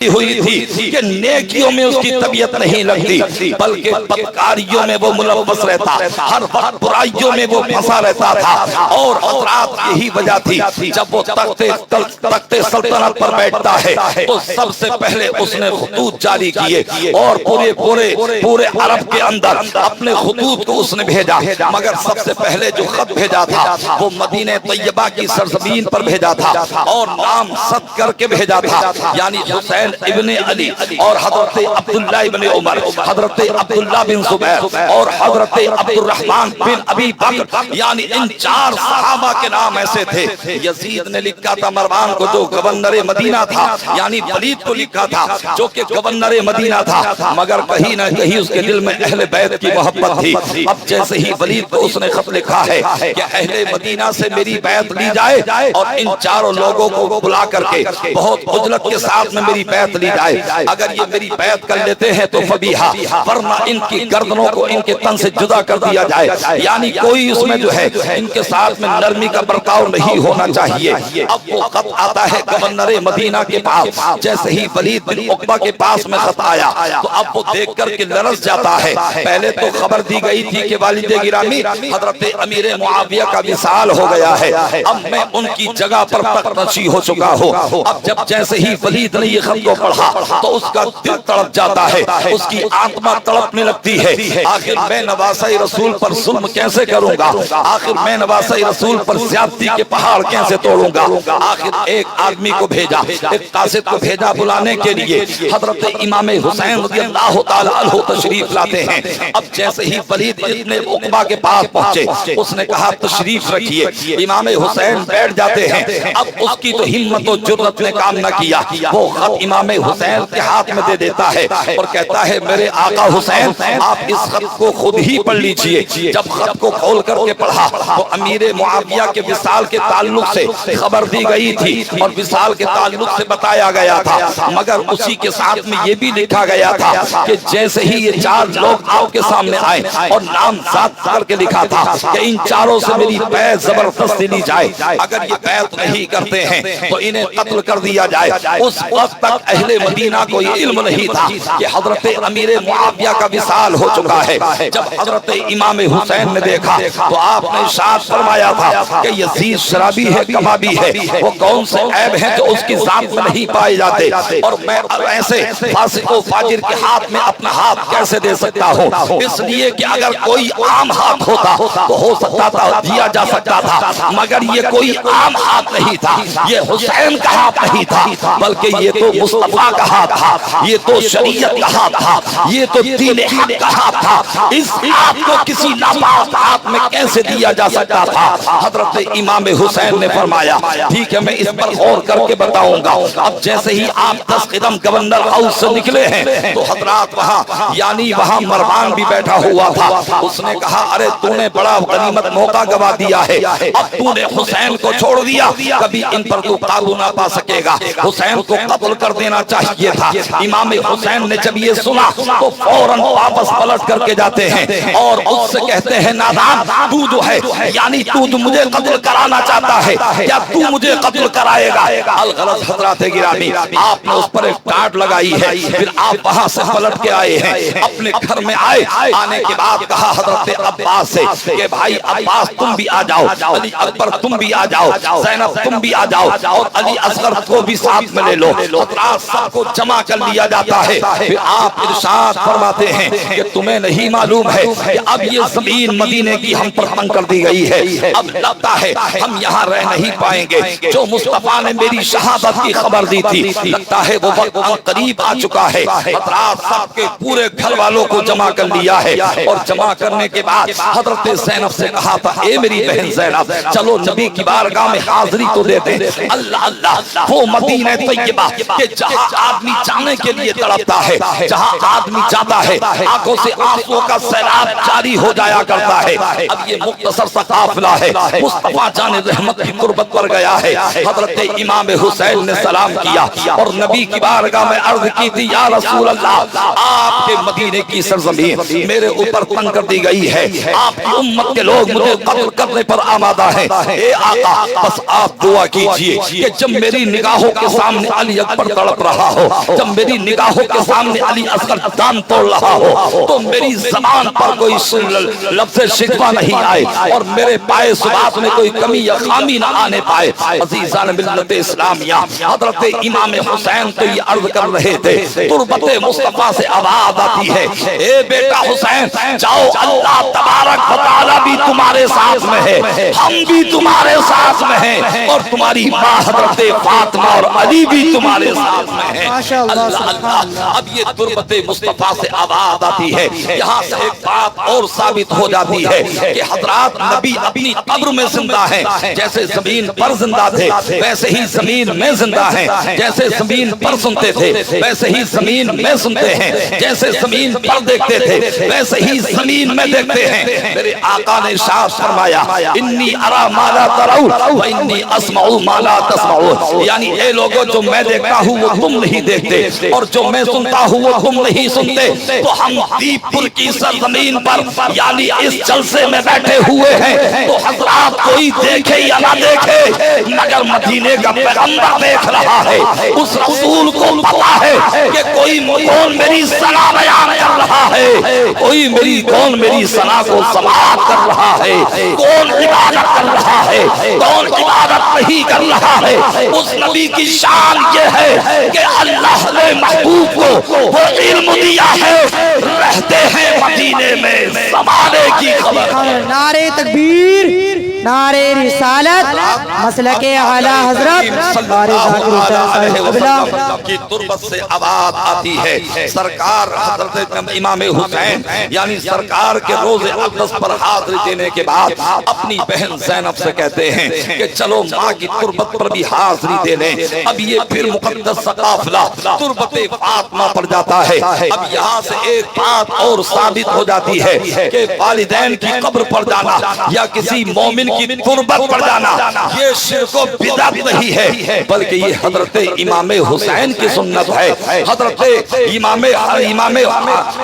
ہوئی تھی کہ نیکیوں میں اس کی طبیعت نہیں لگتی بلکہ بدکاریوں میں وہ ملوث رہتا، ہر وقت برائیوں میں وہ پھنسا رہتا تھا۔ اور حضرات یہی وجہ تھی جب وہ تخت سلطنت پر بیٹھتا ہے تو سب سے پہلے اس نے خطوط جاری کیے اور پورے عرب کے اندر اپنے خطوط کو اس نے بھیجا، مگر سب سے پہلے جو خط بھیجا تھا وہ مدینہ طیبہ کی سرزمین پر بھیجا تھا اور نام صد کر کے بھیجا تھا، یعنی حسین ابن علی اور حضرت عبداللہ ابن عمر، حضرت عبداللہ بن زبیر اور حضرت عبد الرحمن بن ابی بکر، یعنی ان 4 صحابہ کے نام ایسے تھے۔ یزید نے لکھا تھا مروان کو جو گورنر مدینہ تھا، یعنی ولید کو لکھا تھا جو کہ گورنر مدینہ تھا، مگر کہیں نہ کہیں اس کے دل میں اہل بیت کی محبت تھی۔ اب جیسے ہی ولید کو اس نے خط لکھا ہے کہ اہل مدینہ سے میری بیعت لی جائے اور ان 4 لوگوں کو بلا کر کے بہت عجلت کے ساتھ میں میری بیعت لی جائے، اگر یہ میری بیعت کر لیتے ہیں تو فبیہا، ورنہ ان کی گردنوں کو ان کے تن سے جدا کر دیا جائے، یعنی کوئی اس میں جو ہے ان کے ساتھ میں نرمی کا برتاؤ نہیں ہونا چاہیے۔ اب وہ خط آتا ہے گورنر مدینہ کے پاس، جیسے ہی ولید بن عقبہ کے پاس میں خط آیا تو اب وہ دیکھ کر کے لرز جاتا ہے۔ پہلے تو خبر دی گئی تھی کہ والد گرامی حضرت امیر معاویہ کا وصال ہو گیا ہے، اب میں ان کی جگہ پر تخت نشین ہو چکا ہوں۔ اب جب جیسے ہی ولید نے یہ خط کو پڑھا تو اس کا دل تڑپ جاتا ہے، اس کی آتما تڑپنے لگتی ہے، آخر میں نواسہ رسول پر ظلم کیسے کروں گا، آخر میں نواسہ رسول پر زیادتی کے پہاڑ کیسے توڑوں گا۔ آخر ایک آدمی کو بھیجا، ایک قاصد کو بھیجا بلانے کے لیے، حضرت امام حسین رضی اللہ تعالی عنہ تشریف لاتے ہیں۔ اب جیسے ہی ولید ابن عقبہ کے پاس پہنچے اس نے کہا تشریف رکھیے، امام حسین بیٹھ جاتے ہیں۔ اب اس کی تو ہمت و جرأت نے کام نہ کیا، وہ خط امام حسین کے ہاتھ میں دے دیتا ہے اور کہتا ہے میرے آقا حسین آپ اس خط کو خود ہی پڑھ لیجئے۔ جب خط کو کھول کر کے پڑھا تو امیر معاویہ کے وصال کے تعلق سے خبر دی گئی تھی اور وصال کے تعلق سے بتایا گیا تھا، مگر اسی کے ساتھ میں یہ بھی لکھا گیا تھا کہ جیسے ہی یہ 4 لوگ آپ کے سامنے آئے اور نام ذات کر کے لکھا تھا کہ ان 4 سے میری بیعت زبردستی لی جائے، اگر یہ بیعت نہیں کرتے ہیں تو انہیں قتل کر دیا جائے۔ اس وقت تک اہل مدینہ کو یہ علم نہیں تھا کہ حضرت امیر معاویہ کا وصال ہو چکا ہے۔ جب حضرت امام حسین نے دیکھا تو آپ نے ارشاد فرمایا تھا کہ یزید شرابی ہے، کبابی ہے، وہ کون سے عیب ہیں جو اس کی ذات میں نہیں پائے جاتے، اور میں ایسے فاسق و فاجر کے ہاتھ میں اپنا ہاتھ کیسے دے سکتا ہوں، اس لیے کہ اگر کوئی عام ہاتھ ہوتا تو ہو سکتا تھا دیا جا سکتا تھا، مگر یہ کوئی عام ہاتھ نہیں تھا، یہ حسین کا ہاتھ نہیں تھا، بلکہ یہ تو مصطفیٰ کا ہاتھ تھا، یہ تو شریعت کا ہاتھ تھا، یہ تو دین حق کا ہاتھ تھا، اس ہاتھ کو کسی ناپاک ہاتھ میں کیسے دیا جا سکتا تھا۔ حضرت امام حسین نے فرمایا ٹھیک ہے میں اس پر غور کر کے بتاؤں گا۔ اب جیسے ہی آپ 10 قدم گورنر ہاؤس سے نکلے ہیں تو حضرات وہاں مروان بھی بیٹھا ہوا تھا، اس نے کہا ارے تو نے بڑا غنیمت موقع گوا دیا ہے، اب تو نے حسین کو چھوڑ دیا، کبھی ان پر تو قابو نہ پا سکے گا، حسین کو قتل کر دینا چاہیے تھا۔ امام حسین نے جب یہ سنا تو فوراً واپس پلٹ کر کے جاتے ہیں اور اس سے کہتے ہیں نادان تو جو ہے یعنی تو مجھے قتل کرانا چاہتا ہے یا تو مجھے قتل کرائے گا۔ الغرض حضرات گرامی آپ نے اس پر ایک ڈانٹ لگائی ہے، پھر آپ وہاں سے پلٹ کے آئے ہیں، اپنے گھر میں آئے، آنے کے بعد کہا حضرت عباس سے کہ بھائی عباس تم بھی آ جاؤ، علی اکبر تم بھی آ جاؤ، زینب تم بھی آ جاؤ اور علی اصغر کو بھی ساتھ میں لے لو۔ حضرات سب کو جمع کر لیا جاتا ہے، پھر آپ ارشاد فرماتے ہیں کہ تمہیں نہیں معلوم ہے کہ اب یہ زمین مدینے کی ہم پر تنگ کر دی گئی ہے، اب لگتا ہے ہم یہاں رہ نہیں پائیں گے، جو مصطفیٰ نے میری شہادت کی خبر دی تھی لگتا ہے وہ وقت قریب آ چکا ہے۔ حضرات سب کے پورے گھر والوں کو جمع کر لیا ہے اور جمع کرنے کے بعد حضرت زینب سے کہا تھا اے میری بہن زینب چلو نبی کی بارگاہ میں حاضری تو دے دیں۔ اللہ اللہ وہ مدینہ طیبہ کہ جہاں آدمی جانے کے لیے تڑپتا ہے، جہاں آدمی جاتا ہے آنکھوں سے آنسو کا سیلاب جاری ہو جایا کرتا ہے۔ اب یہ مختصر سا قافلہ ہے، مصطفیٰ جان رحمت کی قربت پر گیا ہے۔ حضرت امام حسین نے سلام کیا اور نبی کی بارگاہ میں عرض کی تھی یا رسول اللہ آپ کے مدینے کی سرزمین میرے اوپر تنگ کر دی گئی ہے، آپ کی امت کے لوگ مجھے قتل کرنے پر آمادہ ہیں، اے آقا بس آپ دعا کیجئے کہ جب میری نگاہوں کے سامنے علی اکبر تڑپ رہا ہو، جب میری نگاہوں کے سامنے علی اصغر جان توڑ رہا ہو، تو میری زبان پر کوئی لفظ شکوہ نہیں آئے اور میرے پائے سبات میں کوئی کمی یا خامی نہ آنے پائے۔ عزیزان ملت اسلامیہ، حضرت امام حسین تو یہ عرض کر رہے تھے، تربت مصطفیٰ سے آواز آتی ہے، اے بیٹا حسین جاؤ، اللہ تبارک و تعالیٰ بھی تمہارے ساتھ میں ہے، ہم بھی تمہارے ساتھ میں ہیں، اور تمہاری ماں حضرت فاطمہ اور علی بھی تمہارے ساتھ میں ہیں۔ اللہ اللہ، اب یہ تربت مصطفیٰ سے آواز آتی ہے۔ یہاں سے ایک بات اور ثابت ہو جاتی ہے کہ حضرات نبی اپنی قبر میں زندہ ہیں، جیسے زمین پر زندہ تھے ویسے ہی زمین میں زندہ ہیں، جیسے زمین پر سنتے تھے ویسے ہی زمین میں سنتے ہیں، جیسے زمین پر دیکھتے تھے ویسے ہی زمین میں دیکھتے ہیں۔ میرے آقا نے ارشاد فرمایا، انی ارا ما لا ترون و انی اسمع ما لا تسمعون، یعنی اے لوگوں جو میں دیکھتا ہوں وہ تم نہیں دیکھتے، اور جو میں سنتا ہوں وہ تم نہیں سنتے۔ تو ہم دیپ پور کی سرزمین پر یعنی اس جلسے میں بیٹھے ہوئے ہیں، تو حضرات کوئی دیکھے یا نہ دیکھے مگر مدینے کا پیغمبر دیکھ رہا ہے، اس رسول کو پتا ہے کہ کوئی کون میری ثنا بیان کر رہا ہے، کوئی کون میری ثنا کو سماعت کر رہا ہے، کون عبادت کر رہا ہے، کون عبادت نہیں کر رہا ہے۔ اس نبی کی شان یہ ہے کہ اللہ نے محبوب کو وہ علم دیا ہے، رہتے ہیں مدینے میں زمانے کی خبر۔ نعرہ تکبیر، نعرہ رسالت، مسلک اعلیٰ حضرت بارے ذاکر حسین کی تربت سے آواز آتی ہے۔ سرکار حضرت امام حسین یعنی سرکار کے روز اقدس پر حاضری دینے کے بعد اپنی بہن زینب سے کہتے ہیں کہ چلو ماں کی تربت پر بھی حاضری دے لیں۔ اب یہ پھر مقدس قافلہ تربت فاطمہ پر جاتا ہے۔ اب یہاں سے ایک بات اور ثابت ہو جاتی ہے کہ والدین کی قبر پر جانا یا کسی مومن کی تربت پر جانا یہ شرک و بدعت نہیں ہے، بلکہ یہ حضرت امام حسین کی سنت ہے، حضرت امام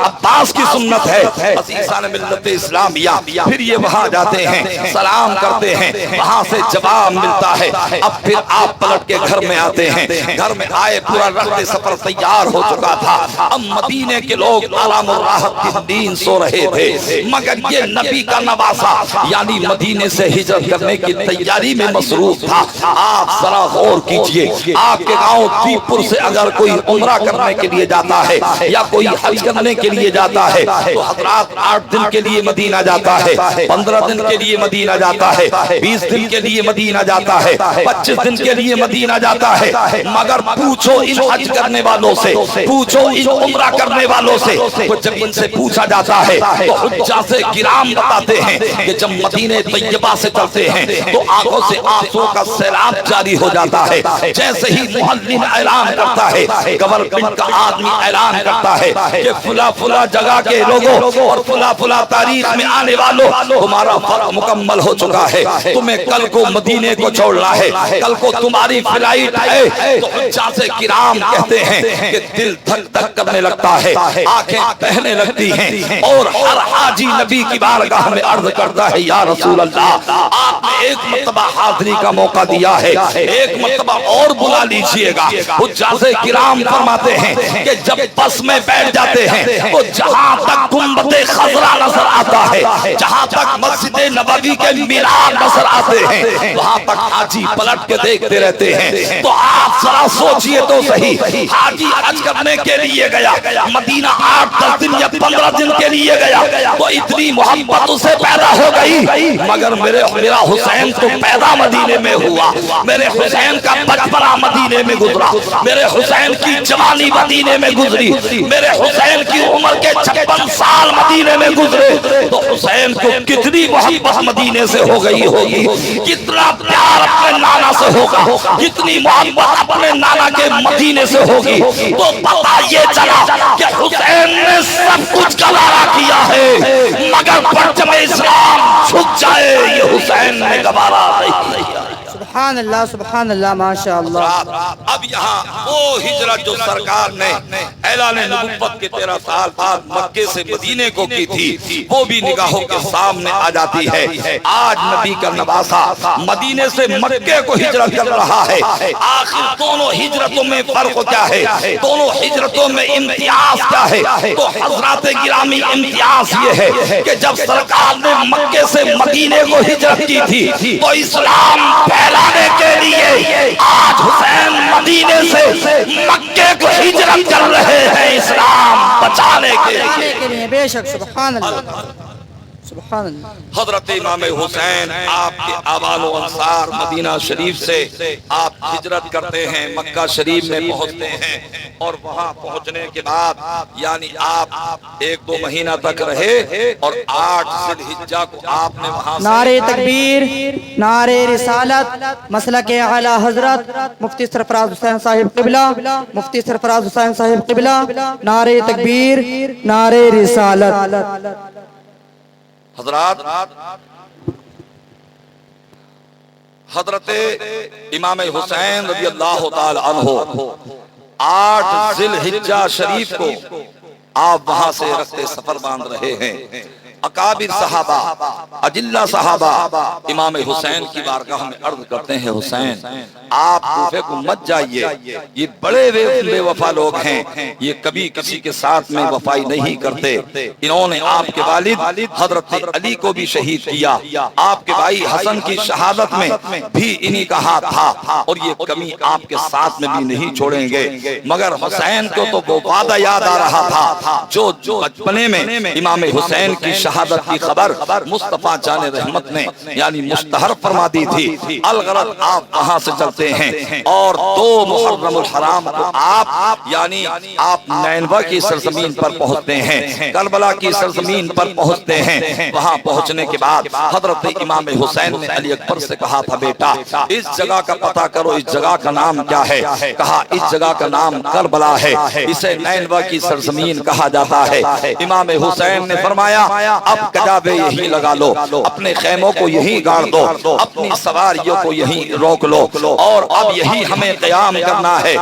عباس کی سنت ہے۔ عزیزان ملت اسلامیہ، پھر یہ وہاں جاتے ہیں، سلام کرتے ہیں، وہاں سے جواب ملتا ہے۔ اب پھر آپ پلٹ کے گھر میں آتے ہیں، گھر میں آئے پورا رخت سفر تیار ہو چکا تھا۔ اب مدینے کے لوگ آرام و راحت کی دین سو رہے تھے، مگر یہ نبی کا نواسا یعنی مدینے سے ہجرت کرنے کی تیاری میں مصروف تھا۔ آپ ذرا غور کیجئے، آپ کے گاؤں دیپ پور سے اگر کوئی عمرہ کرنے کے لیے جاتا ہے یا کوئی حج کرنے کے لیے جاتا ہے تو حضرات 8 دن کے لیے مدینہ جاتا ہے، 15 دن کے لیے مدینہ جاتا ہے، 20 دن کے لیے مدینہ جاتا ہے، 25 دن کے لیے مدینہ جاتا ہے۔ مگر پوچھو ان حج کرنے والوں سے، پوچھو ان عمرہ کرنے والوں سے، جب ان سے پوچھا جاتا ہے تو حجاج کرام بتاتے ہیں کہ جب مدینہ طیبہ سے چلتے ہیں تو آنکھوں سے آنسوں کا سیلاب جاری ہو جاتا ہے۔ جیسے ہی معلم اعلان کرتا ہے، گورنمنٹ کا آدمی اعلان کرتا ہے کہ فلاں فلاں جگہ کے لوگوں اور فلاں فلاں تاریخ میں آنے والوں تمہارا فرق مکمل ہو چکا ہے، تمہیں کل کو مدینے کو چھوڑنا ہے، کل کو تمہاری فلائٹ ہے۔ تو حجاج کرام کہتے ہیں کہ دل دھک دھک کرنے لگتا ہے، آنکھیں بہنے لگتی ہیں، اور ہر حاجی نبی کی بارگاہ میں عرض کرتا ہے یا رسول اللہ آپ نے ایک مرتبہ حاضری کا موقع دیا ہے، ایک مرتبہ اور بلا لیجئے گا۔ حجاج کرام فرماتے ہیں کہ جب بس میں بیٹھ جاتے ہیں تو جہاں تک گنبد خضرا نظر آتا ہے، جہاں تک مسجد نبوی کے مینار نظر آتے ہیں، وہاں تک حاجی پلٹ کے دیکھتے رہتے ہیں۔ تو آپ ذرا سوچئے تو صحیح، حاجی حج کرنے کے لیے گیا، مدینہ 8-10 دن یا 15 دن کے لیے گیا تو اتنی محبت اسے پیدا ہو گئی، مگر میرا حسین تو پیدا مدینے میں ہوا، میرے حسین کا بچپنا مدینے میں گزرا، میرے حسین کی جوانی مدینے میں گزری، میرے حسین کی عمر کے 56 سال مدینے میں گزرے، تو حسین کو کتنی محبت مدینے سے ہو گئی ہوگی، کتنا پیار اپنے نانا سے ہوگا، کتنی محبت اپنے نانا کے مدینے سے ہوگی۔ تو پتہ یہ چلا کہ حسین نے سب کچھ گوارا کیا ہے، مگر پرچم اسلام جھک جائے یہ حسین نے گوارا نہیں کیا۔ سبحان اللہ، سبحان اللہ، ماشاءاللہ۔ اب یہاں وہ ہجرت جو سرکار نے اعلان نبوت کے 13 سال بعد مکے سے مدینے کو کی تھی، وہ بھی نگاہوں کے سامنے آ جاتی ہے۔ آج نبی کا نواسا مدینے سے مکے کو ہجرت کر رہا ہے۔ آخر دونوں ہجرتوں میں فرق کیا ہے؟ دونوں ہجرتوں میں امتیاز کیا ہے؟ تو حضرات گرامی امتیاز یہ ہے کہ جب سرکار نے مکے سے مدینے کو ہجرت کی تھی تو اسلام پھیلانے کے لیے آج حسین مدینے سے مکے کو ہجرت کر رہے ہیں اسلام بچانے کے لیے۔ بے شک سبحان اللہ سبحان اللہ۔ حضرت امام حسین آپ کے آبان و انصار مدینہ شریف سے آپ ہجرت کرتے ہیں، مکہ شریف میں پہنچتے ہیں، اور وہاں پہنچنے کے بعد یعنی آپ 1-2 مہینہ تک رہے اور 8 ذی الحجہ کو آپ نے وہاں سے نعرہ تکبیر، نعرہ رسالت، مسلک اعلی حضرت مفتی سرفراز حسین صاحب قبلہ، مفتی سرفراز حسین صاحب قبلہ، نعرہ تکبیر، نعرہ رسالت۔ حضرات، حضرت امام حسین رضی اللہ تعالی عنہ 8 ذی الحجہ شریف کو آپ وہاں سے رخت سفر باندھ رہے ہیں۔ اکابر صحابہ، اجلہ صحابہ امام حسین کی بارگاہ میں عرض کرتے ہیں، حسین آپ کوفے کو مت جائیے، یہ بڑے بے وفا لوگ ہیں، یہ کبھی کسی کے ساتھ میں وفائی نہیں کرتے، انہوں نے آپ کے والد حضرت علی کو بھی شہید کیا، آپ کے بھائی حسن کی شہادت میں بھی انہی کا ہاتھ تھا، اور یہ کمی آپ کے ساتھ میں بھی نہیں چھوڑیں گے۔ مگر حسین کو تو وہ وعدہ یاد آ رہا تھا جو بچپنے میں امام حسین کی شہادت کی خبر مصطفیٰ جان رحمت نے یعنی مشتہر فرما دی تھی۔ الغرض آپ وہاں سے چلتے ہیں اور 2 محرم الحرام کو آپ یعنی آپ نینوا کی سرزمین پر پہنچتے ہیں، کربلا کی سرزمین پر پہنچتے ہیں۔ وہاں پہنچنے کے بعد حضرت امام حسین نے علی اکبر سے کہا تھا، بیٹا اس جگہ کا پتہ کرو، اس جگہ کا نام کیا ہے؟ کہا اس جگہ کا نام کربلا ہے، اسے نینوا کی سرزمین کہا جاتا ہے۔ امام حسین نے فرمایا اب کجاوے یہی لگا لو، اپنے خیموں کو یہی گاڑ دو، اپنی سواریوں کو یہی روک لو، اور اب یہی ہمیں قیام کرنا ہے۔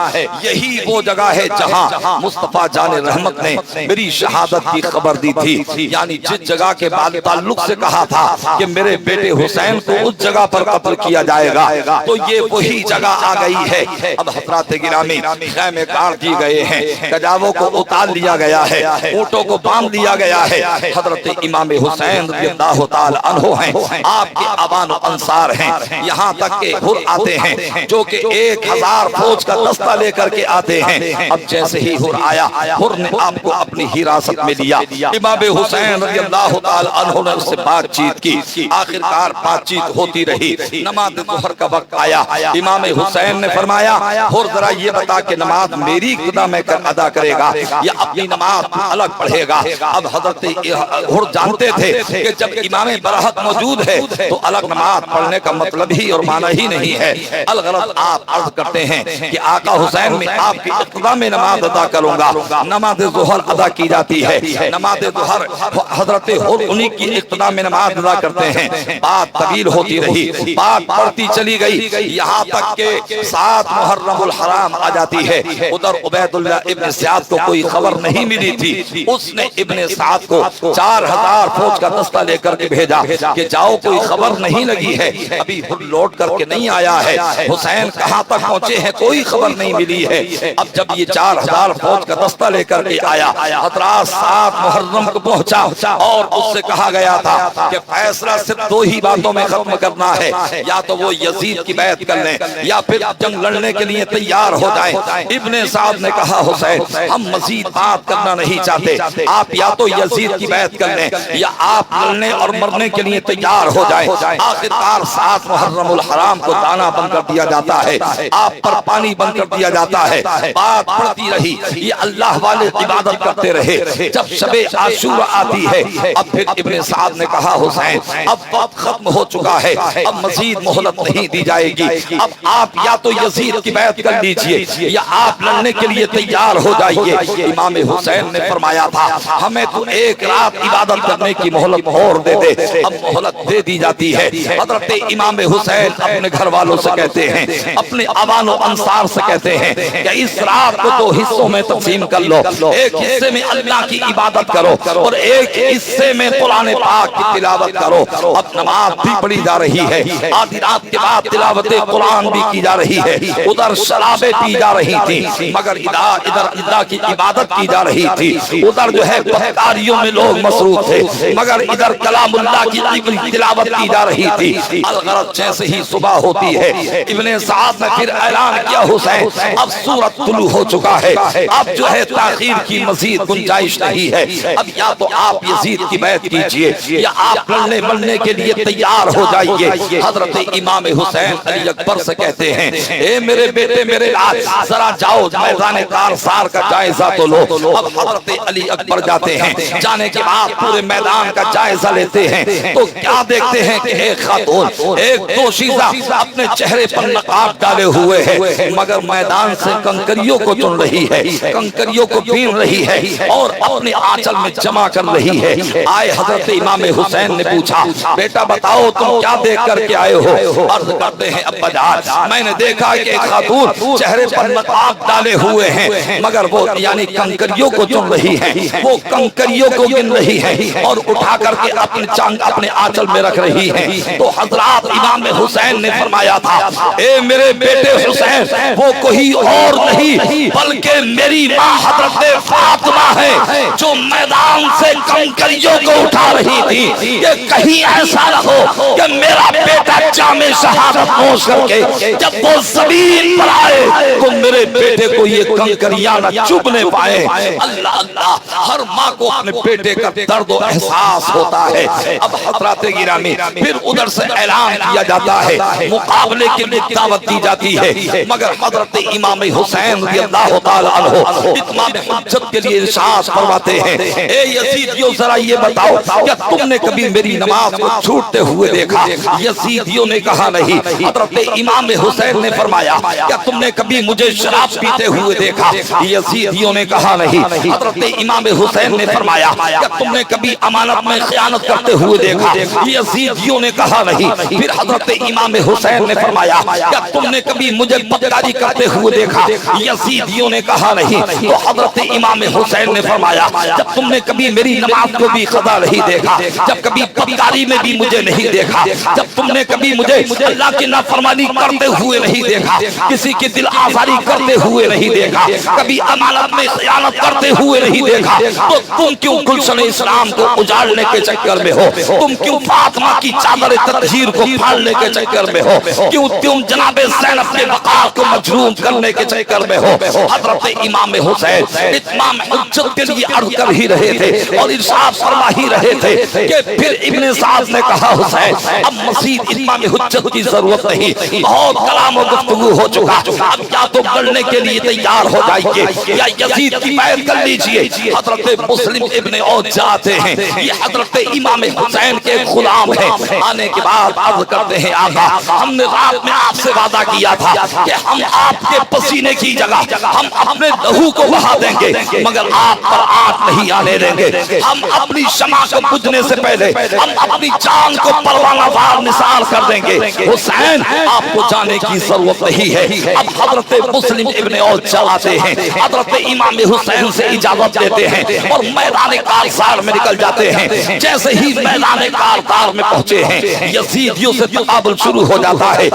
یہی وہ جگہ ہے جہاں مصطفیٰ جان رحمت نے میری شہادت کی خبر دی تھی، یعنی جس جگہ کے بعد تعلق سے کہا تھا کہ میرے بیٹے حسین کو اس جگہ پر قتل کیا جائے گا، تو یہ وہی جگہ آ گئی ہے۔ اب حضرات گرامی خیمے کاٹ دیے گئے ہیں، کجاووں کو اتار لیا گیا ہے، اونٹوں کو باندھ لیا گیا ہے۔ حضرت امام حسین رضی اللہ تعالی عنہ ہیں، آپ کے آبان و انصار ہیں، یہاں تک کہ حر آتے ہیں جو کہ 1000 فوج کا دستہ لے کر کے آتے ہیں۔ اب جیسے ہی حر آیا، حر نے آپ کو اپنی حراست میں لیا۔ امام حسین رضی اللہ تعالی عنہ نے اس سے بات چیت کی، آخرکار بات چیت ہوتی رہی۔ نماز ظہر کا وقت آیا، امام حسین نے فرمایا حر ذرا یہ بتا کہ نماز میری اقتدا میں ادا کرے گا یا اپنی نماز الگ پڑھے گا؟ اب حضرت حر جانتے تھے کہ جب امام برحق موجود ہے تو الگ نماز پڑھنے کا مطلب ہی اور معنی ہی نہیں ہے۔ الغرض آپ عرض کرتے ہیں کہ آقا حسین میں آپ کی اقتدا میں نماز ادا کروں گا۔ نماز ظہر ادا کی جاتی ہے، نماز ظہر حضرت حر انہی کی اقتدا میں نماز ادا کرتے ہیں۔ بات طویل ہوتی رہی، بات بڑھتی چلی گئی، یہاں تک کہ 7 محرم الحرام آ جاتی ہے۔ ادھر عبید اللہ ابن سعد کو کوئی خبر نہیں ملی تھی، اس نے ابن سعد کو 4000 فوج کا دستہ لے کر کے بھیجا کہ جاؤ کوئی خبر نہیں لگی ہے، ابھی حر لوٹ کر کے نہیں آیا ہے، حسین کہاں تک پہنچے ہیں کوئی خبر نہیں ملی ہے۔ اب جب یہ 4000 فوج کا دستہ لے کر کے آیا، حضرات 7 محرم کو پہنچا اور اس سے کہا گیا تھا کہ فیصلہ صرف 2 ہی باتوں میں ختم کرنا ہے، یا تو وہ یزید کی بیعت کر لیں یا پھر جنگ لڑنے کے لیے تیار ہو جائیں۔ ابن سعد نے کہا حسین ہم مزید بات کرنا نہیں چاہتے، آپ یا تو یزید کی بیعت کر لیں یا آپ لڑنے اور مرنے کے لیے تیار ہو جائیں۔ آخرکار 7 محرم الحرام کو دانا بند کر دیا جاتا ہے، آپ پر پانی بند کر دیا جاتا ہے۔ بات بڑھتی رہی، یہ اللہ والے عبادت کرتے رہے۔ جب شب عاشورہ آتی ہے، اب پھر ابن سعد نے کہا حسین اب وقت ختم ہو چکا ہے، اب مزید مہلت نہیں دی جائے گی، اب آپ یا تو یزید کی بیعت کر لیجئے یا آپ لڑنے کے لیے تیار ہو جائیے۔ امام حسین نے فرمایا تھا ہمیں تو 1 رات عبادت کرنے کی مہلت اور دے دے. اب مہلت دے دی جاتی ہے. حضرت امام حسین اپنے گھر والوں سے کہتے ہیں, اپنے عوان و انصار سے کہتے ہیں کہ اس رات کو 2 حصوں میں تقسیم کر لو. ایک حصے میں اللہ کی عبادت کرو اور ایک حصے میں قرآن پاک کی تلاوت کرو. اب نماز بھی پڑھی جا رہی ہے, آدھی رات کے بعد تلاوت قرآن بھی کی جا رہی ہے, ادھر شرابیں پی جا رہی تھی, مگر ادھر اللہ کی عبادت کی جا رہی تھی. ادھر جو ہے بدکاریوں میں لوگ مصروف تھے, مگر ادھر کلام اللہ کی تلاوت کی جا رہی تھی. الغرض جیسے ہی صبح ہوتی ہے, ابن سعد نے پھر اعلان کیا, حسین اب سورت طلوع ہو چکا ہے, اب جو ہے تاخیر کی مزید گنجائش نہیں ہے. اب یا تو آپ یزید کی بیعت کیجئے یا آپ لڑنے ملنے کے لیے تیار ہو جائیے. حضرت امام حسین علی اکبر سے کہتے ہیں, اے میرے بیٹے میرے لاڈ, ذرا جاؤ میدان کارزار کا جائزہ تو لو. اب حضرت علی اکبر جاتے ہیں, جانے کے بعد پورے میدان کا جائزہ لیتے ہیں تو کیا دیکھتے ہیں کہ ایک خاتون, ایک دوشیزہ اپنے چہرے پر نقاب ڈالے ہوئے ہے, مگر میدان سے کنکریوں کو چن رہی ہے, کنکریوں کو بین رہی ہے اور اپنے آنچل میں جمع کر رہی ہے. آئے حضرت امام حسین نے پوچھا, بیٹا بتاؤ تم کیا دیکھ کر کے آئے ہو؟ عرض کرتے ہیں, ابا جان میں نے دیکھا کہ ایک خاتون چہرے پر نقاب ڈالے ہوئے ہیں, مگر وہ یعنی کنکریوں کو چن رہی ہے, وہ کنکریوں کو گن رہی ہے اور اٹھا کر کے اپنے چانگ اپنے آنچل میں رکھ رہی ہے. تو حضرات امام حسین نے فرمایا تھا, اے میرے بیٹے حسین, وہ کوئی اور نہیں بلکہ میری ماں حضرت فاطمہ ہے جو میدان سے کنکریوں کو اٹھا رہی تھی. کہ کہیں ایسا نہ ہو کہ میرا بیٹا جامِ شہادت نوش کر کے جب وہ زمین پر آئے تو میرے بیٹے کو یہ کنکریاں نہ چبھنے پائے. اللہ اللہ, ہر ماں کو اپنے بیٹے کا درد و احساس ہوتا ہے. اب حضرات گرامی پھر ادھر سے اعلان کیا جاتا ہے, مقابلے کے لیے دعوت دی جاتی ہے, مگر حضرت امام حسین رضی اللہ تعالی عنہ اتمام حجت کے لیے ارشاد فرماتے ہیں, اے یزیدیوں ذرا یہ بتاؤ کیا تم نے کبھی میری نماز کو چھوٹتے ہوئے دیکھا؟ یزیدیوں نے کہا نہیں. حضرت امام حسین نے فرمایا, کیا تم نے کبھی مجھے شراب پیتے ہوئے دیکھا؟ یزیدیوں نے کہا نہیں. حضرت امام حسین نے فرمایا, کیا تم نے کبھی امانت میں خیانت کرتے ہوئے دیکھا؟ یزیدیوں نے کہا نہیں. پھر حضرت امام حسین نے فرمایا, کیا تم نے کبھی مجھے بدکاری کرتے ہوئے دیکھا؟ یزیدیوں نے کہا نہیں. تو حضرت امام حسین نے فرمایا, جب تم نے کبھی میری نماز کو بھی قضا نہیں دیکھا, جب کبھی بدکاری میں بھی مجھے نہیں دیکھا, جب تم نے کبھی مجھے اللہ کی نافرمانی کرتے ہوئے نہیں دیکھا, کسی کی دل آزاری کرتے ہوئے نہیں دیکھا, کبھی امانت میں خیانت کرتے ہوئے نہیں دیکھا, تو تم کیوں گلشن اسلام کو اجاڑنے کے چکر میں ہو؟ تم کیوں فاطمہ کی چادر تطہیر کو پھاڑنے کے چکر میں ہو؟ کیوں تم جناب زینب کے وقار کو مجروح کرنے کے چکر میں ہو؟ حضرت امام حسین اتمام حجت کے لیے عرض کر ہی رہے تھے اور ارشاد فرما ہی رہے تھے کہ پھر ابن سعد نے کہا, حسین اب مزید اتمام حجت کی ضرورت نہیں, بہت کلام و گفتگو ہو چکا, اب یا تو لڑنے کے لیے تیار ہو جائیے یا یزید کی بیعت کر لیجئے. حضرت مسلم ابن عوف جاتے ہیں, یہ حضرت امام حسین کے غلام ہیں. آنے کے بعد عرض کرتے ہیں, آقا ہم نے رات میں آپ سے وعدہ کیا تھا کہ ہم آپ کے پسینے کی جگہ ہم اپنے لہو کو بہا دیں گے, مگر آپ پر آنچ نہیں آنے دیں گے. ہم اپنی شمع کو بجھنے سے پہلے ہم اپنی جان کو پروانہ وار نثار کر دیں گے. حسین آپ کو جانے کی ضرورت نہیں ہے. اب حضرت مسلم ابن عوف چلاتے ہیں, حضرت امام حسین سے اجازت لیتے ہیں اور میدان کارزار میں نکل جاتے ہیں. جیسے ہی میدان کارزار میں پہنچے ہیں, یزیدیوں سے تقابل شروع ہو جاتا ہے,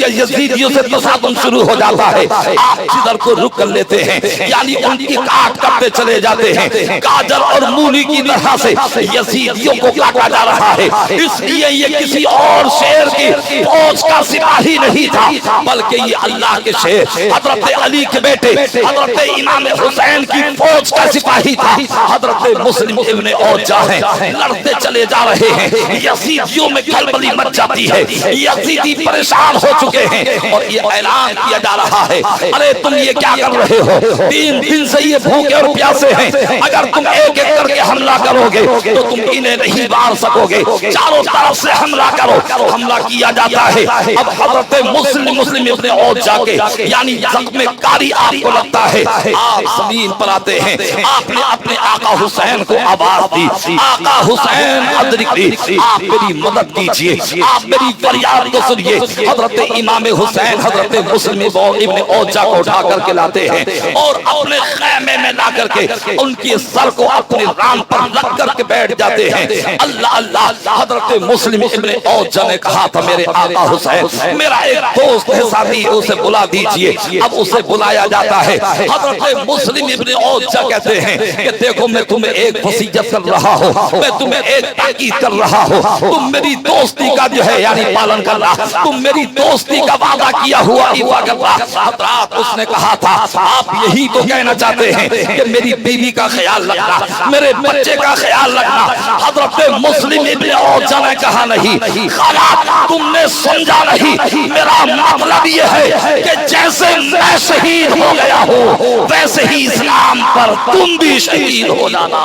یزیدیوں سے تصادم شروع ہو جاتا ہے. آپ جدھر کو رک کر لیتے ہیں, یعنی ان کی کاٹ کرتے چلے جاتے ہیں. گاجر اور مولی کی طرح سے یزیدیوں کو کاٹا جا رہا ہے. اس لیے یہ کسی اور شیر کی فوج کا سپاہی نہیں تھا, بلکہ یہ اللہ کے شیر حضرت علی کے بیٹے حضرت امام حسین کی فوج کا سپاہی تھا. حضرت مسلم ابن عوف جاہیں لڑتے چلے جا رہے ہیں, یزیدیوں میں کھلبلی مچ جاتی ہے, یزیدی پریشان ہو چکے ہیں اور یہ اعلان کیا جا رہا ہے, ارے تم یہ کیا کر رہے ہو؟ 3 دن سے یہ بھوکے اور پیاسے ہیں, اگر تم ایک ایک کر کے حملہ کرو گے تو تم انہیں نہیں مار سکو گے. چاروں طرف سے حملہ کرو. حملہ کیا جاتا ہے. اب حضرت مسلم ابن عوف جا کے یعنی زخم کاری آپ کو لگتا ہے, آپ زمین پر آتے ہیں. آپ نے اپنے آقا حسین کو آواز آواز دی آقا حسین ادرکنی، آپ میری مدد کیجئے، آپ میری فریاد کو سنیے۔ حضرت امام حسین حضرت مسلم ابن اوجا کو اٹھا کر کے لاتے ہیں اور اپنے خیمے میں لا کر کے ان کی سر کو اپنی ران پر رکھ کر کے بیٹھ جاتے ہیں۔ اللہ اللہ، حضرت مسلم ابن اوجا نے کہا تھا میرے آقا حسین میرا ایک دوست ہے ساتھی، اسے بلا دیجئے۔ اب اسے بلایا جاتا ہے۔ حضرت مسلم ابن اوجا کہتے ہیں کہ دیکھو میں تمہیں ایک وصیت کر رہا ہوں، میں تمہیں ایک تاکید کر رہا ہوں، تم میری دوستی کا جو ہے یعنی پالن کر رہا، تم میری دوستی کا وعدہ کیا ہوا ایفا کر رہا۔ حضرات اس نے کہا تھا آپ یہی تو کہنا چاہتے ہیں کہ میری بیوی کا خیال رکھنا، میرے بچے کا خیال رکھنا۔ حضرت مسلم ابن اوجا نے کہا نہیں خالہ تم نے سمجھا نہیں، میرا مطلب یہ ہے کہ جیسے میں شہید ہو گیا ہوں ویسے ہی اسلام پر تم بھی شہید ہو جانا۔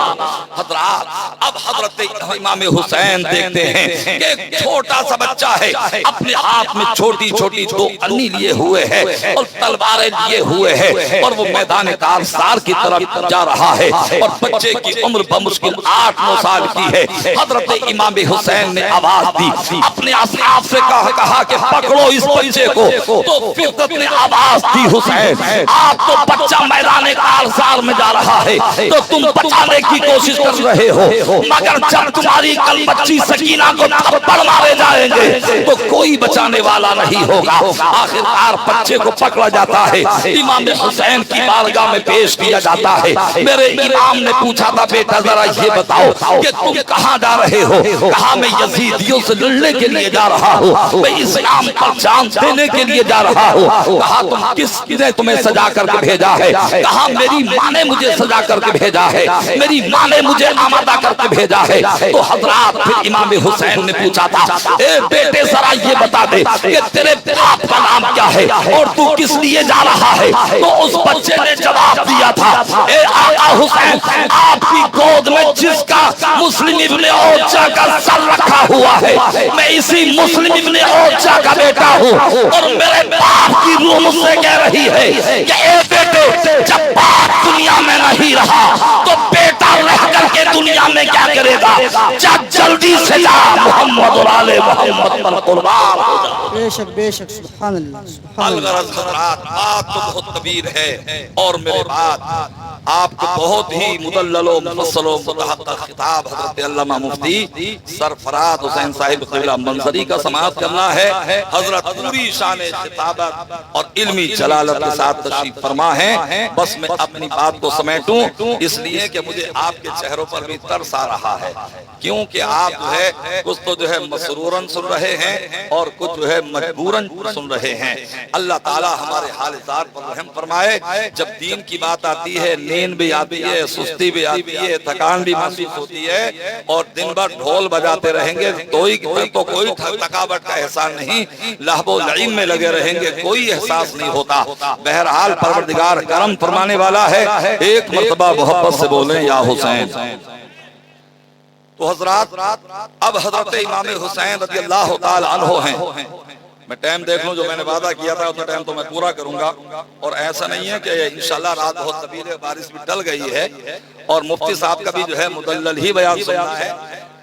حضرات اب حضرت امام حسین دیکھتے ہیں کہ ایک چھوٹا سا بچہ ہے، اپنے ہاتھ میں چھوٹی چھوٹی دو انی لیے ہوئے ہے اور تلواریں لیے ہوئے ہے اور وہ میدان کارزار کی طرف جا رہا ہے اور بچے کی عمر بمشکل 8-9 سال کی ہے۔ حضرت امام حسین نے آواز دی، اپنے اصحاب سے کہا کہ پکڑو اس بچے کو، تو فطرت نے آواز دی حسین آپ تو بچہ میدان کارزار میں جا رہا ہے تو تم بچانے کی کوشش کر رہے ہو، مگر جب تمہاری کل بچی سکینہ کو تھپڑ مارے جائیں گے تو کوئی بچانے والا نہیں ہوگا۔ آخرکار بچے کو پکڑا جاتا ہے، امام حسین کی بارگاہ میں پیش کیا جاتا ہے۔ میرے امام نے پوچھا تھا بیٹا ذرا یہ بتاؤ کہ تم کہاں جا رہے ہو؟ کہا میں یزیدیوں سے لڑنے کے لیے جا رہا ہوں، میں اسلام پر جان دینے کے لیے جا رہا ہوں۔ کہا تم کس نے تمہیں سجا کر کے بھیجا ہے؟ کہا میری ماں نے مجھے سجا کر کے بھیجا ہے، میری ماں نے مجھے آمادہ کر کے بھیجا ہے۔ تو حضرات پھر امام حسین نے پوچھا تھا اے بیٹے ذرا یہ بتا دے کہ تیرے باپ کا نام کیا ہے اور تو کس لیے جا رہا ہے؟ تو اس بچے نے جواب دیا تھا اے آقا حسین آپ کی گود میں جس کا مسلم ابن اوجا کا سر رکھا ہوا ہے میں اسی مسلم ابن اوجا کا بیٹا ہوں، اور میرے باپ کی روح مجھ سے کہہ رہی ہے کہ اے بیٹے جب باپ دنیا میں نہیں رہا تو بیٹا رہ کر کے دنیا میں کیا کرے گا؟ جلدی سے جا محمد اور آل محمد پر قربان ہو جا۔ بے شک بے شک، سبحان اللہ سبحان اللہ۔ الغرض حضرات بات تو بہت طویل ہے اور میرے بات آپ کو بہت ہی مدلل و مفصل و متحقق خطاب حضرت علامہ مفتی سرفراز حسین صاحب قبلہ منظری کا سماعت کرنا ہے۔ حضرت پوری شان خطابت اور علمی جلالت کے ساتھ تشریف فرما ہیں۔ بس میں اپنی بات کو سمیٹوں اس لیے کہ مجھے آپ کے چہروں پر بھی ترس آ رہا ہے، کیونکہ آپ جو ہے کچھ تو جو ہے مسرورن سن رہے ہیں اور کچھ جو ہے مجبورن سن رہے ہیں۔ اللہ تعالی ہمارے حال ذات پر رحم فرمائے۔ جب دین کی بات آتی ہے نیند بھی آتی ہے، سستی بھی آتی ہے، تھکان بھی محسوس ہوتی ہے اور دن بھر ڈھول بجاتے رہیں گے تو کوئی تھکاوٹ کا احساس نہیں، لہو و لعب میں لگے رہیں گے کوئی احساس نہیں ہوتا۔ بہرحال پروردگار کرم فرمانے والا ہے، ایک مرتبہ محبت سے بولیں یا حسین۔ تو حضرات اب حضرت امام حسین رضی اللہ تعالی عنہ ہیں۔ میں ٹائم دیکھ لوں، جو میں نے وعدہ کیا تھا اتنا ٹائم تو میں پورا کروں گا، اور ایسا نہیں ہے کہ انشاءاللہ رات بہت طویل ہے، بارش بھی ڈل گئی ہے اور مفتی صاحب کا بھی جو ہے مدلل ہی بیان سننا ہے،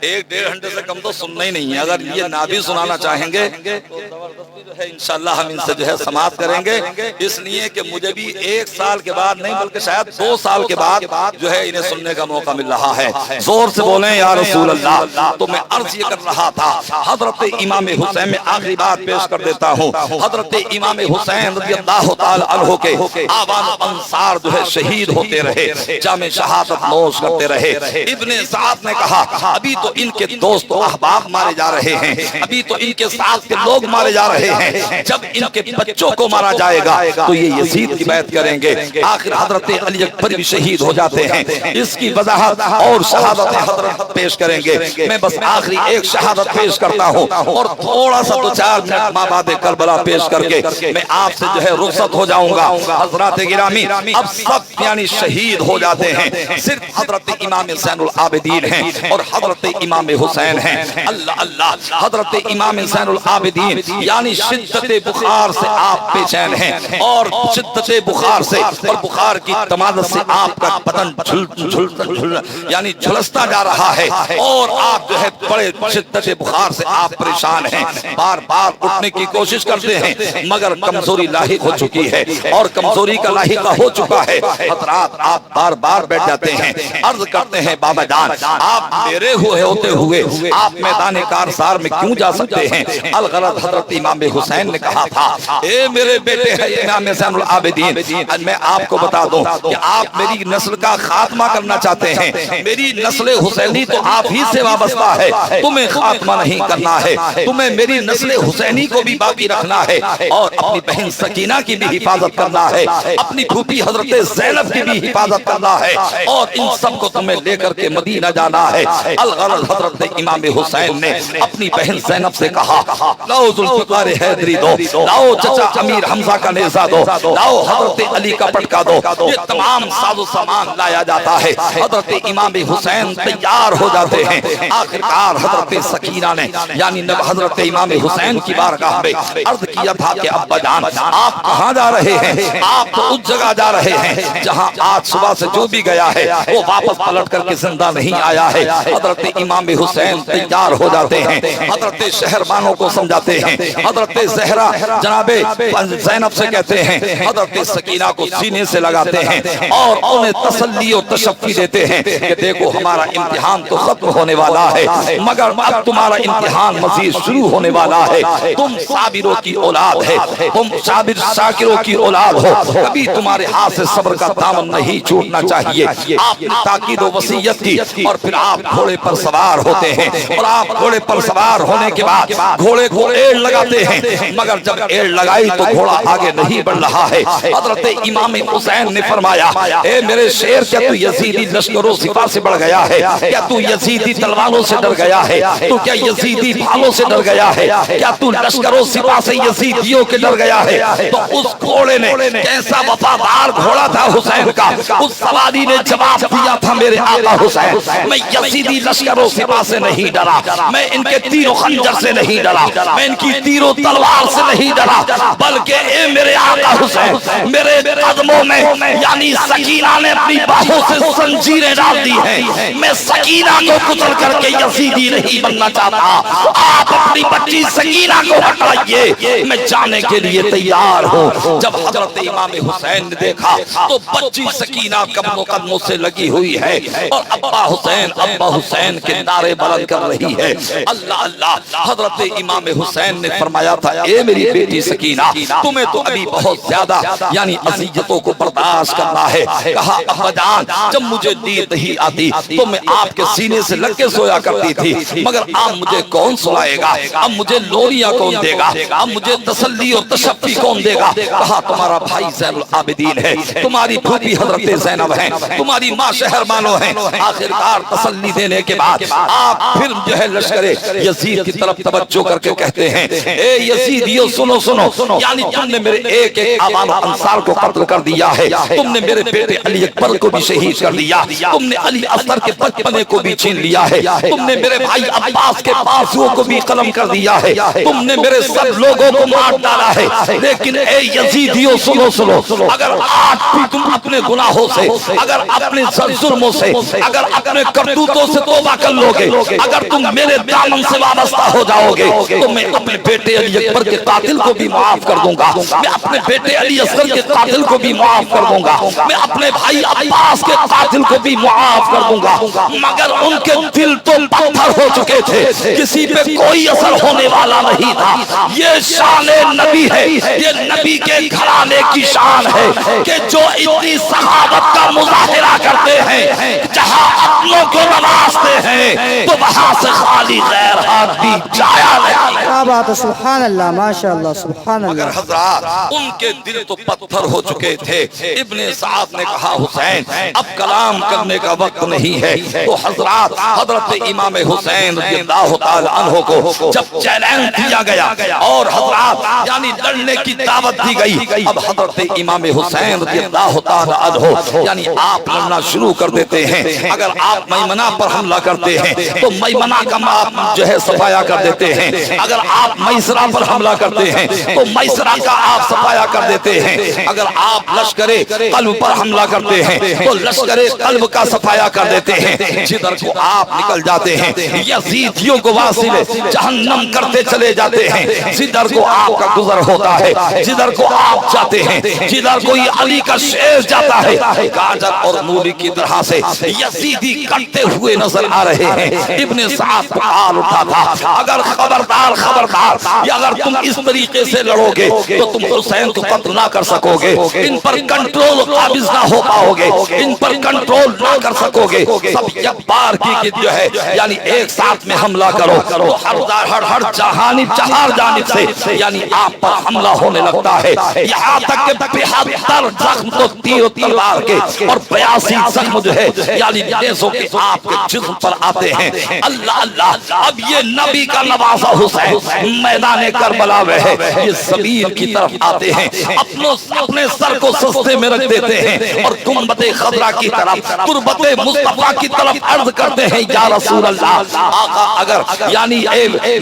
1-1.5 گھنٹے سے کم تو سننا ہی نہیں ہے۔ اگر یہ نہ بھی سنانا چاہیں گے تو زبردستی جو ہے انشاءاللہ ہم ان سے جو ہے سماعت کریں گے، اس لیے کہ مجھے بھی 1 سال کے بعد نہیں بلکہ شاید 2 سال کے بعد جو ہے انہیں سننے کا موقع مل رہا ہے۔ زور سے بولیں یا رسول اللہ۔ تو میں عرض یہ کر رہا تھا حضرت امام حسین میں آخری بات پیش کر دیتا ہوں۔ حضرت امام حسین رضی اللہ تعالی عنہ کے آوان انصار جو ہے شہید ہوتے رہے، جام شہادت نوش کرتے رہے۔ ابن سعد نے کہا ابھی تو ان کے دوست و احباب مارے جا رہے ہیں، ابھی تو ان کے ساتھ کے لوگ مارے جا رہے ہیں، جب ان کے بچوں کو مارا جائے گا تو یہ یزید کی بیعت کریں گے۔ آخر حضرت علی اکبر بھی شہید ہو جاتے ہیں، اس کی وضاحت اور شہادت حضرت پیش کریں گے۔ میں بس آخری ایک شہادت پیش کرتا ہوں اور تھوڑا سا تو 4 منٹ مابعد کربلا پیش کر کے میں آپ سے جو ہے رخصت ہو جاؤں گا۔ حضرات گرامی اب سب یعنی شہید ہو جاتے ہیں، صرف حضرت امام زین العابدین ہیں اور حضرت امام حسین ہیں۔ اللہ اللہ، حضرت امام زین العابدین یعنی شدت بخار سے آپ بے چین ہیں، اور شدت بخار سے اور بخار کی تمادت سے آپ کا بدن یعنی جھلستا جا رہا ہے، اور آپ جو ہے بڑے شدت بخار سے آپ پریشان ہیں، بار بار اٹھنے کی کوشش کرتے ہیں مگر کمزوری لاحق ہو چکی ہے اور کمزوری کا لاحقہ ہو چکا ہے۔ حضرات آپ بار بار بیٹھ جاتے ہیں، عرض کرتے ہیں بابا جان آپ میرے ہوتے ہوئے آپ میدان کارزار میں کیوں جا سکتے ہیں؟ الغرض حضرت امام حسین نے کہا تھا اے میرے بیٹے ہیں امام زین العابدین، میں آپ کو بتا دوں کہ آپ میری نسل کا خاتمہ کرنا چاہتے ہیں، میری نسل حسینی تو آپ ہی سے وابستہ ہے، تمہیں خاتمہ نہیں کرنا ہے، تمہیں میری نسل حسینی کو بھی باقی رکھنا ہے اور اپنی بہن سکینہ کی بھی حفاظت کرنا ہے، اپنی پھوپھی حضرت زینب کی بھی حفاظت کرنا ہے، اور ان سب کو تمہیں لے کر کے مدینہ جانا ہے۔ الغرض حضرت امام حسین نے اپنی بہن زینب سے کہا لاؤ ذوالفقار حیدری دو، لاؤ چچا امیر حمزہ کا نیزہ دو، لاؤ حضرت علی کا پٹکا دو، یہ تمام ساز و سامان لایا جاتا ہے۔ حضرت امام حسین تیار ہو جاتے ہیں، آخرکار حضرت سکینہ نے یعنی حضرت امام حسین کی بارگاہ میں عرض کیا تھا کہ ابا جان آپ کہاں جا رہے ہیں؟ آپ تو اس جگہ جا رہے ہیں جہاں آج صبح سے جو بھی گیا ہے وہ واپس پلٹ کر کے زندہ نہیں آیا ہے۔ حضرت امام حسین تیار ہو جاتے ہیں، حضرت شہربانوں کو سمجھاتے ہیں، حضرت زہرا جناب زینب سے کہتے ہیں، حضرت سکینہ کو سینے سے لگاتے ہیں اور انہیں تسلی و تشفی دیتے ہیں کہ دیکھو ہمارا امتحان تو ختم ہونے والا ہے مگر اب تمہارا امتحان مزید شروع ہونے والا ہے، تم صابروں کی اولاد ہے، تم صابر شاکروں کی اولاد ہو، کبھی تمہارے ہاتھ سے صبر کا دامن نہیں چھوٹنا چاہیے۔ آپ نے تاکید و وصیت کی اور پھر آپ گھوڑے پر سوار ہوتے ہیں، اور آپ گھوڑے پر سوار ہونے کے بعد گھوڑے کو ایڑ لگاتے ہیں مگر جب ایڑ لگائی تو گھوڑا آگے نہیں بڑھ رہا ہے۔ حضرت امام حسین نے فرمایا اے میرے شیر کیا تو یزیدی لشکر و سپاہ سے بڑھ گیا ہے؟ کیا تو یزیدی تلواروں سے ڈر گیا ہے؟ تو کیا یزیدی بھالوں سے ڈر گیا ہے؟ کیا تو لشکر و سپاہ سے یزیدیوں کے ڈر گیا ہے؟ تو اس گھوڑے نے کیسا وفادار گھوڑا تھا حسین کا، اس سواری نے جواب دیا تھا میرے آقا حسین میں یزیدی لشکر و سپاہ سے نہیں ڈرا، میں ان کے تیر و خنجر سے نہیں ڈرا، میں ان کی تیر و تلوار سے نہیں ڈرا، بلکہ اے میرے آقا حسین میرے قدموں میں یعنی سکینہ نے اپنی باہوں سے زنجیریں ڈال دی ہیں، میں سکینہ کو کچل کر کے یزیدی نہیں بننا چاہتا، آپ اپنی بچی سکینہ کو ہٹائیے، میں جانے کے لیے تیار ہوں۔ جب حضرت امام حسین نے دیکھا تو بچی سکینہ قدموں سے لگی ہوئی ہے اور ابا حسین کے نعرے بلند کر رہی ہے۔ اللہ اللہ، حضرت امام حسین نے فرمایا تھا اے میری بیٹی سکینہ تمہیں تو ابھی بہت زیادہ یعنی اذیتوں کو برداشت کرنا ہے۔ کہا ابا جان جب مجھے نیند نہیں آتی تو میں آپ کے سینے سے لگ کے سویا کرتی تھی، مگر اب مجھے کون سلائے گا؟ اب مجھے لوریاں کون دے گا؟ اب مجھے تسلی اور تشفی کون دے گا؟ کہا تمہارا بھائی زین العابدین ہے، تمہاری پھوپھی حضرت زینب ہے، تمہاری ماں شہربانو ہے۔ آخرکار تسلی دینے کے بعد آپ پھر جو ہے لشکر یزید کی طرف توجہ کر کے کہتے ہیں اے یزیدیو سنو سنو، یعنی تم نے میرے ایک ایک آبان و انصار کو قتل کر دیا ہے، تم نے میرے بیٹے علی اکبر کو بھی شہید کر دیا، تم نے علی اصغر کے بچپنے کو بھی چھین لیا ہے، تم نے میرے بھائی عباس کے بازوؤں کو بھی قلم کر دیا ہے، تم نے میرے سب لوگوں کو مار ڈالا ہے، لیکن اے یزیدیو سنو، اگر آج بھی تم اپنے گناہوں سے، اگر اپنے ظلموں سے، اگر اپنے کرتوتوں سے توبہ کر لو گے، اگر تم میرے دامن سے وابستہ ہو جاؤ گے تو میں اپنے بیٹے علی اکبر کے قاتل کو بھی معاف کر دوں گا، میں اپنے بیٹے علی اصغر کے قاتل کو بھی معاف کر دوں گا، میں اپنے بھائی عباس کے قاتل کو بھی معاف کر دوں گا، مگر ان کے دل تو پتھر ہو چکے تھے، کسی پہ کوئی اثر ہونے والا نہیں تھا۔ یہ شان نبی ہے، یہ نبی کے گھرانے کی شان ہے کہ جو اتنی صحابت کا مظاہرہ کرتے ہیں، جہاں اپنوں کو نوازتے ہیں تو وہاں سے خالی غیر ہاتھ بھی جایا نہیں۔ کیا بات ہے، سبحان اللہ، ماشاءاللہ، سبحان مگر اللہ۔ حضرات ان کے دل تو پتھر ہو چکے تھے۔ ابن سعد نے کہا حسین اب کلام کرنے کا وقت نہیں ہے، تو حضرات حضرت امام حسین رضی اللہ تعالی عنہ کو جب چیلنج دیا گیا اور حضرات یعنی لڑنے کی دعوت دی گئی، اب حضرت امام حسین رضی اللہ تعالی عنہ یعنی آپ لڑنا شروع کر دیتے ہیں۔ اگر آپ میمنہ پر حملہ کرتے ہیں تو میمنہ کا آپ جو ہے صفایا کر دیتے ہیں، اگر آپ میسرہ پر حملہ کرتے ہیں تو میسرہ کا آپ صفایا کر دیتے ہیں، اگر آپ لشکر قلب پر حملہ کرتے ہیں تو لشکر قلب کا صفایا کر دیتے ہیں۔ جدھر کو آپ نکل جاتے ہیں یزیدیوں کو واصل جہنم کرتے چلے جاتے ہیں، جدھر کو آپ کا گزر ہوتا ہے، جدھر کو آپ جاتے ہیں، جدھر کوئی علی کا شیر جاتا ہے، گاجر اور مولی کی طرح سے یزیدی کٹتے ہوئے نظر آ رہے ہیں۔ ابن سعد پکار اٹھا تھا اگر خبردار خبردار یا اگر تم اس طریقے سے لڑو گے تو تم حسین کو قتل نہ کر سکو گے، ان پر کنٹرول قابض نہ ہو پاؤ گے، ان پر کنٹرول نہ کر سکو گے۔ سب جبار کی جو ہے یعنی ایک ساتھ میں حملہ کرو تو ہر جہانب چہار جانب سے یعنی آپ پر حملہ ہونے لگتا ہے، یہاں تک کہ 72 زخم تو تیر و تلوار کے اور 82 زخم جو ہے یعنی نیزوں کے آپ کے جسم پر آتے ہیں۔ اللہ اللہ، اب یہ نبی کا نوازا حسین میدان کربلا میں ہے، یہ زمین کی طرف آتے ہیں، اپنے سر کو سستے میں رکھ دیتے ہیں اور گنبد خضرا کی طرف تربت مصطفیٰ کی طرف عرض کرتے ہیں یا رسول اللہ آقا اگر یعنی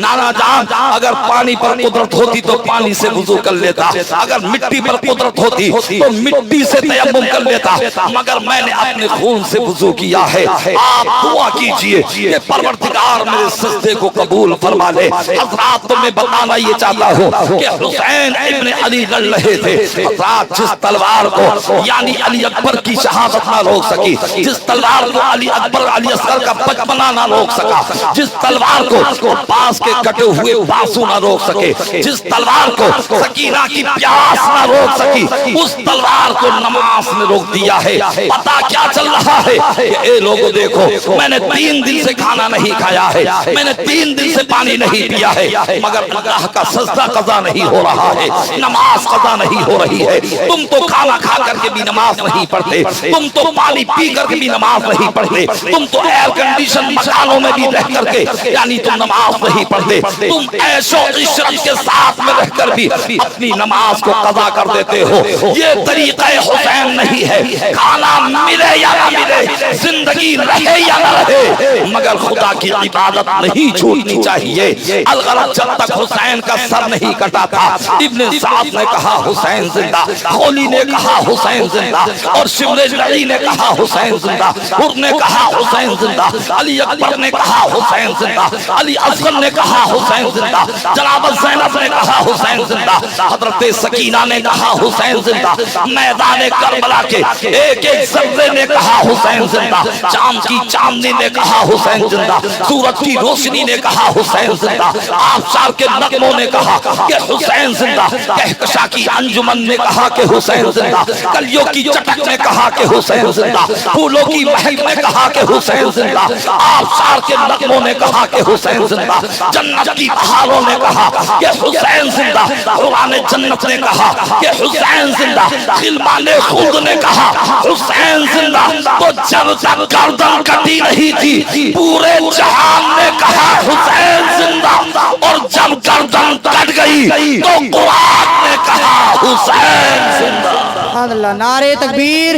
نانا جان اگر پانی پر قدرت ہوتی تو پانی سے وضو کر لیتا، اگر مٹی پر قدرت ہوتی تو مٹی سے تیمم کر لیتا، مگر میں نے اپنے خون سے وضو کیا ہے۔ آپ دعا کیجئے کہ پروردگار میرے سجدے کو قبول فرما لے۔ حضرات تو میں بتانا یہ چاہتا ہوں کہ حسین ابن علی لڑ رہے تھے، حضرات جس تلوار کو یعنی علی اکبر کی شہادت نہ روک سکی، جس تلوار کو علی اکبر علی اصغر کا بچپنا نہ روک سکا، جس تلوار کو عباس کے کٹے ہوئے بازو نہ روک سکے، جس تلوار کو سکینہ کی پیاس نہ روک سکی، اس تلوار کو نماز نے روک دیا ہے۔ پتا کیا چل رہا ہے کہ اے لوگوں دیکھو میں نے 3 دن سے کھانا نہیں کھایا ہے، میں نے 3 دن سے پانی نہیں پیا ہے، مگر اللہ کا سجدہ قضا نہیں ہو رہا ہے، نماز قضا نہیں ہو رہی ہے۔ تم تو کھانا کھا کر کے بھی نماز نہیں پڑھتے، تم تو پانی پی کر کے بھی نماز نہیں پڑھتے، تم تو ایئر کنڈیشن مکانوں میں بھی رہ کر کے یعنی تم نماز نہیں پڑھتے، تم عیش و عشرت کے ساتھ میں رہ کر بھی اپنی نماز کو قضا کر دیتے ہو۔ یہ طریقہ حسین نہیں ہے، کھانا ملے یا نہ ملے، زندگی رہے یا نہ رہے، مگر خدا کی عبادت نہیں چھوٹنی چاہیے۔ الغرض جب تک حسین کا سر نہیں کٹا تھا، ابن سعد نے کہا حسین زندہ، خولی نے کہا حسین زندہ، اور شمر لڑی نے کہا حسین زندہ، حر نے کہا حسین زندہ، علی اکبر نے کہا حسین زندہ، علی اصغر نے کہا حسین زندہ، جناب زینب نے کہا حسین زندہ، حضرت سکینہ نے کہا حسین زندہ، میدان کربلا کے ایک ایک ذرے نے کہا حسین زندہ، چاند کی چاندنی نے کہا حسین زندہ، سورج کی روشنی نے کہا حسین زندہ، آبشار کے نغموں نے کہا کہ حسین زندہ، کہکشاں کی انجمن نے کہا کہ حسین زندہ، کلیوں کی چٹک نے کہا کہ حسین زندہ، پھولوں کی مہک نے کہا کہ حسین زندہ، آبشار کے نغموں نے کہا کہ حسین زندہ، جنت کی بہاروں نے کہا کہ حسین زندہ، قرآن جنت نے کہا کہ حسین زندہ، خلبان خلد نے کہا حسین زندہ، تو جب تک گردن کٹی نہیں تھی پورے جہان نے کہا حسین زندہ، اور جب گردن کٹ گئی تو قرآن نے کہا حسین زندہ۔ سبحان اللہ، نعرہ تکبیر،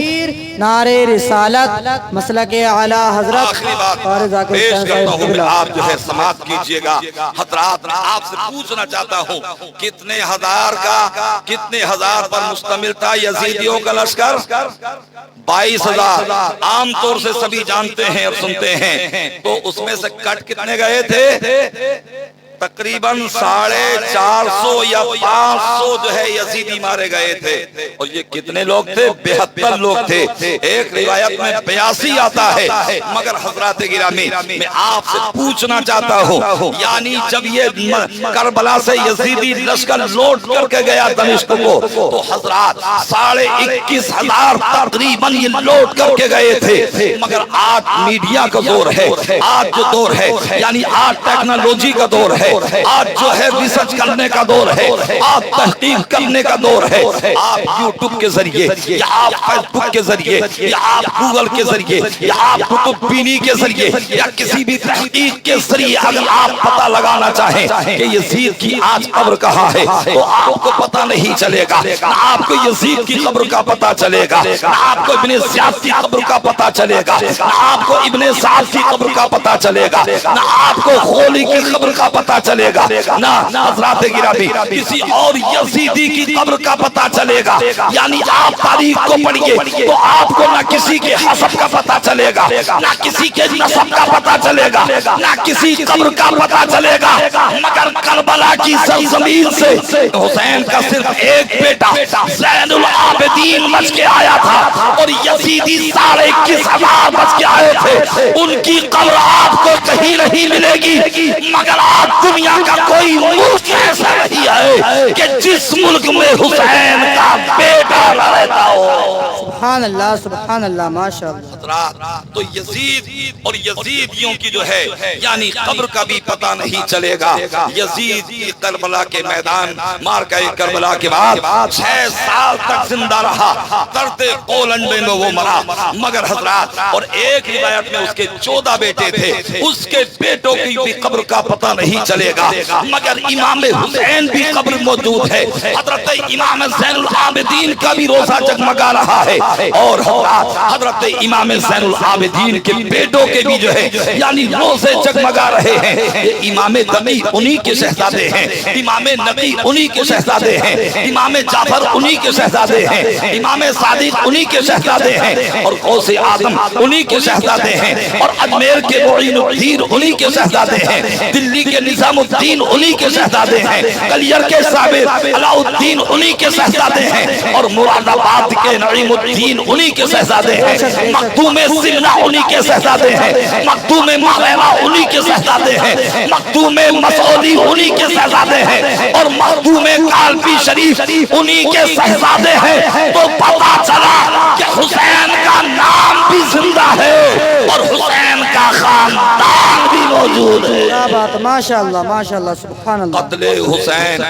نعرہ رسالت، مسلک اعلی حضرت آخری بات اور ذاکر پیش حسین کرتا صاحب ہوں، قبلہ۔ آپ جو ہے سماعت کیجئے گا۔ حضرات میں آپ سے پوچھنا چاہتا ہوں کتنے ہزار پر مشتمل تھا یزیدیوں کا لشکر؟ 22,000۔ عام طور سے سبھی جانتے ہیں اور سنتے ہیں، تو اس میں سے کٹ کتنے گئے تھے؟ تقریباً 450 یا 500 جو ہے یزیدی مارے گئے تھے. اور یہ کتنے لوگ تھے؟ 72 لوگ تھے. ایک روایت میں 82 آتا ہے. مگر حضرات گرامی میں آپ سے پوچھنا چاہتا ہوں، یعنی جب یہ کربلا سے یزیدی لشکر لوٹ کر کے گیا دمشق کو، تو حضرات 21,500 تقریباً یہ لوٹ کر کے گئے تھے. مگر آج میڈیا کا دور ہے، آج جو دور ہے یعنی آج ٹیکنالوجی کا دور ہے، آج جو ہے ریسرچ کرنے کا دور ہے، آج تحقیق کرنے کا دور ہے. آپ یوٹیوب کے ذریعے یا آپ فیس بک کے ذریعے یا آپ گوگل کے ذریعے یا آپ کتب بینی کے ذریعے یا کسی بھی تحقیق کے ذریعے اگر آپ پتہ لگانا چاہیں کہ یزید کی آج قبر کہاں ہے، تو آپ کو پتہ نہیں چلے گا. نہ آپ کو یزید کی قبر کا پتہ چلے گا، نہ آپ کو ابن زیاد کی قبر کا پتہ چلے گا، نہ آپ کو ابن سعد کی قبر کا پتہ چلے گا، نہ آپ کو خولی کی قبر کا پتہ چلے گا، نہ حضرات گرامی کسی اور یزیدی کی قبر کا پتہ چلے گا. یعنی آپ تاریخ کو پڑھیے تو آپ کو نہ کسی کے حسب کا پتہ چلے گا، نہ کسی کے نسب کا پتہ چلے گا، نہ کسی قبر کا پتہ چلے گا. مگر کربلا کی سرزمین سے حسین کا صرف ایک بیٹا زین العابدین بچ کے آیا تھا، اور یزیدی 21,500 بچ کے آئے تھے. ان کی قبر آپ کو کہیں نہیں ملے گی. مگر آج دنیا کا کوئی ملک ایسا نہیں ہے کہ جس ملک میں حسین کا بیٹا نہ رہتا ہو. سبحان اللہ سبحان اللہ ماشاءاللہ. تو یزید اور یزیدیوں کی جو ہے یعنی قبر کا بھی پتہ نہیں چلے گا. یزید کی کربلا کے میدان مارکہ کربلا کے بعد 6 سال تک زندہ رہا. درد قولنڈے میں وہ مرا. مگر حضرات اور ایک روایت میں اس کے 14 بیٹے تھے، اس کے بیٹوں کی بھی قبر کا پتہ نہیں چلے گا. مگر امام حسین بھی قبر موجود ہے. حضرت امام زین العابدین کا بھی روزہ جگمگا رہا ہے. اور حضرت امام زین العابدین کے بیٹوں کے بھی جو ہے یعنی روزے جگمگا رہے ہیں. یہ امام تقی انہی کے شہزادے ہیں، امام نقی انہی کے شہزادے ہیں، امام جعفر انہی کے شہزادے ہیں، امام صادق انہی کے شہزادے ہیں، اور غوث اعظم انہی کے شہزادے ہیں، اور اجمیر کے معین الدین انہی کے شہزادے ہیں، دلی کے نظام الدین انہی کے شہزادے ہیں، کلیر کے صابر علاء الدین انہی کے شہزادے ہیں، اور مراد آباد کے نعیم الدین انہی کے شہزادے ہیں، مخدوم سمنہ انہی کے شہزادے ہیں، مخدوم مغیرہ انہی کے شہزادے ہیں، مخدوم مسعودی انہی کے شہزادے ہیں، اور مخدوم کالپی شریف انہی کے شہزادے ہیں. تو پتہ چلا کہ حسین کا نام بھی زندہ ہے اور حسین کا خاندان بھی موجود ہے. کیا بات ماشاءاللہ ماشاءاللہ سبحان اللہ. قتل حسین